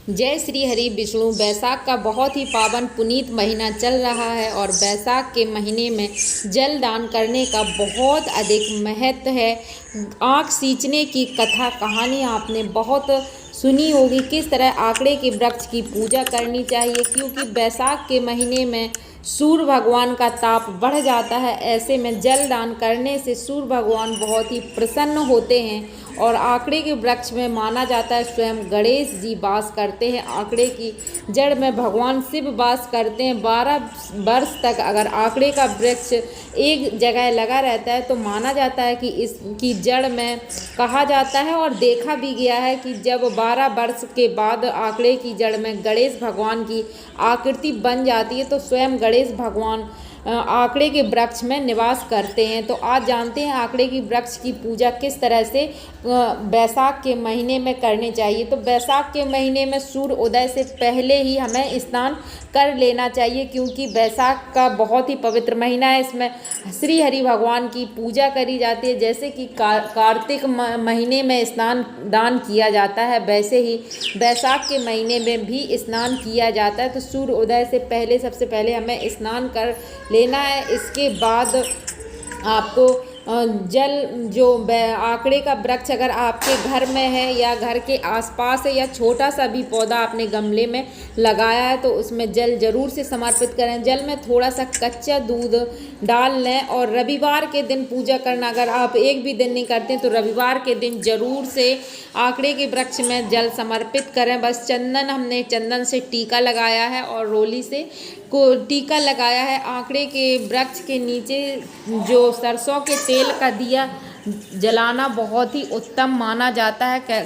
जय श्री हरि विष्णु। बैसाख का बहुत ही पावन पुनीत महीना चल रहा है और बैसाख के महीने में जल दान करने का बहुत अधिक महत्व है। आँख सींचने की कथा कहानी आपने बहुत सुनी होगी, किस तरह आंकड़े के वृक्ष की पूजा करनी चाहिए, क्योंकि बैसाख के महीने में सूर्य भगवान का ताप बढ़ जाता है। ऐसे में जल दान करने से सूर्य भगवान बहुत ही प्रसन्न होते हैं और आंकड़े के वृक्ष में माना जाता है स्वयं गणेश जी वास करते हैं। आंकड़े की जड़ में भगवान शिव वास करते हैं। 12 वर्ष तक अगर आंकड़े का वृक्ष एक जगह लगा रहता है तो माना जाता है कि इसकी जड़ में कहा जाता है और देखा भी गया है कि जब 12 वर्ष के बाद आंकड़े की जड़ में गणेश भगवान की आकृति बन जाती है तो स्वयं गणेश भगवान आंकड़े के वृक्ष में निवास करते हैं। तो आज जानते हैं आंकड़े की वृक्ष की पूजा किस तरह से बैसाख के महीने में करनी चाहिए। तो बैसाख के महीने में सूर्य उदय से पहले ही हमें स्नान कर लेना चाहिए, क्योंकि बैसाख का बहुत ही पवित्र महीना है। इसमें श्री हरि भगवान की पूजा करी जाती है। जैसे कि कार्तिक महीने में स्नान दान किया जाता है, वैसे ही बैसाख के महीने में भी स्नान किया जाता है। तो सूर्य उदय से पहले सबसे पहले हमें स्नान कर लेना है। इसके बाद आपको जल जो आंकड़े का वृक्ष अगर आपके घर में है या घर के आसपास है या छोटा सा भी पौधा आपने गमले में लगाया है तो उसमें जल जरूर से समर्पित करें। जल में थोड़ा सा कच्चा दूध डाल लें और रविवार के दिन पूजा करना। अगर आप एक भी दिन नहीं करते तो रविवार के दिन जरूर से आंकड़े के वृक्ष में जल समर्पित करें। बस हमने चंदन से टीका लगाया है और रोली से को टीका लगाया है। आंकड़े के वृक्ष के नीचे जो सरसों के तेल का दिया जलाना बहुत ही उत्तम माना जाता है।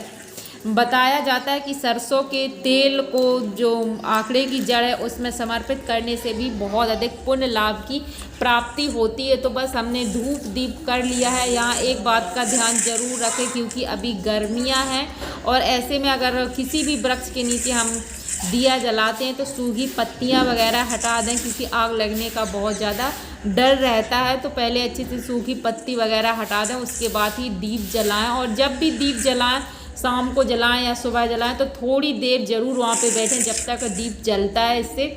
बताया जाता है कि सरसों के तेल को जो आंकड़े की जड़ है उसमें समर्पित करने से भी बहुत अधिक पुण्य लाभ की प्राप्ति होती है। तो बस हमने धूप दीप कर लिया है। यहाँ एक बात का ध्यान जरूर रखें, क्योंकि अभी गर्मियाँ हैं और ऐसे में अगर किसी भी वृक्ष के नीचे हम दिया जलाते हैं तो सूखी पत्तियां वगैरह हटा दें, क्योंकि आग लगने का बहुत ज़्यादा डर रहता है। तो पहले अच्छे से सूखी पत्ती वगैरह हटा दें, उसके बाद ही दीप जलाएं। और जब भी दीप जलाएं, शाम को जलाएं या सुबह जलाएं, तो थोड़ी देर ज़रूर वहाँ पे बैठें जब तक दीप जलता है। इससे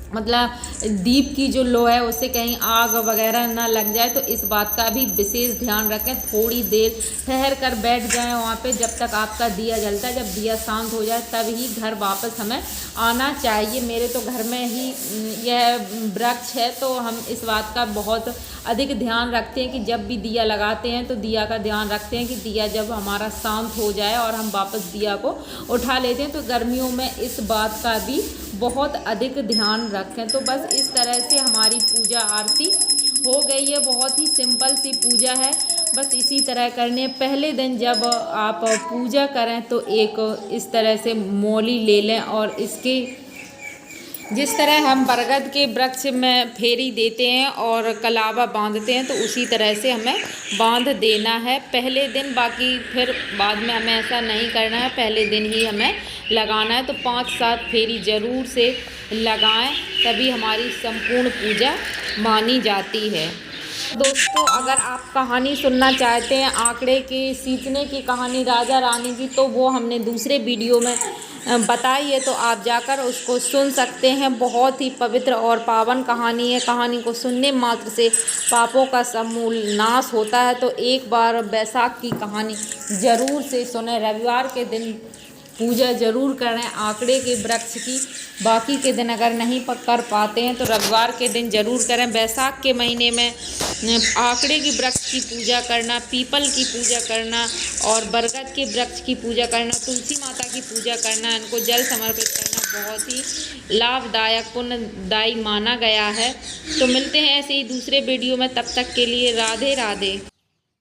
मतलब दीप की जो लो है उससे कहीं आग वगैरह ना लग जाए, तो इस बात का भी विशेष ध्यान रखें। थोड़ी देर ठहर कर बैठ जाएं वहाँ पे जब तक आपका दिया जलता है। जब दिया शांत हो जाए तब ही घर वापस हमें आना चाहिए। मेरे तो घर में ही यह वृक्ष है तो हम इस बात का बहुत अधिक ध्यान रखते हैं कि जब भी दिया लगाते हैं तो दिया का ध्यान रखते हैं कि दिया जब हमारा शांत हो जाए और हम वापस दिया को उठा लेते हैं। तो गर्मियों में इस बात का भी बहुत अधिक ध्यान रखें। तो बस इस तरह से हमारी पूजा आरती हो गई है। बहुत ही सिंपल सी पूजा है, बस इसी तरह करनी है। पहले दिन जब आप पूजा करें तो एक इस तरह से मौली ले लें और इसके जिस तरह हम बरगद के वृक्ष में फेरी देते हैं और कलावा बांधते हैं तो उसी तरह से हमें बांध देना है पहले दिन। बाकी फिर बाद में हमें ऐसा नहीं करना है, पहले दिन ही हमें लगाना है। तो 5-7 फेरी ज़रूर से लगाएं, तभी हमारी संपूर्ण पूजा मानी जाती है। दोस्तों, अगर आप कहानी सुनना चाहते हैं आंकड़े के सींचने की कहानी राजा रानी की, तो वो हमने दूसरे वीडियो में बताई है, तो आप जाकर उसको सुन सकते हैं। बहुत ही पवित्र और पावन कहानी है। कहानी को सुनने मात्र से पापों का समूल नाश होता है। तो एक बार बैसाख की कहानी ज़रूर से सुने। रविवार के दिन पूजा ज़रूर करें आंकड़े के वृक्ष की। बाकी के दिन अगर नहीं कर पाते हैं तो रविवार के दिन ज़रूर करें। बैसाख के महीने में आंकड़े के वृक्ष की पूजा करना, पीपल की पूजा करना और बरगद के वृक्ष की पूजा करना, तुलसी माता की पूजा करना, इनको जल समर्पित करना बहुत ही लाभदायक पुण्यदायी माना गया है। तो मिलते हैं ऐसे ही दूसरे वीडियो में, तब तक के लिए राधे राधे।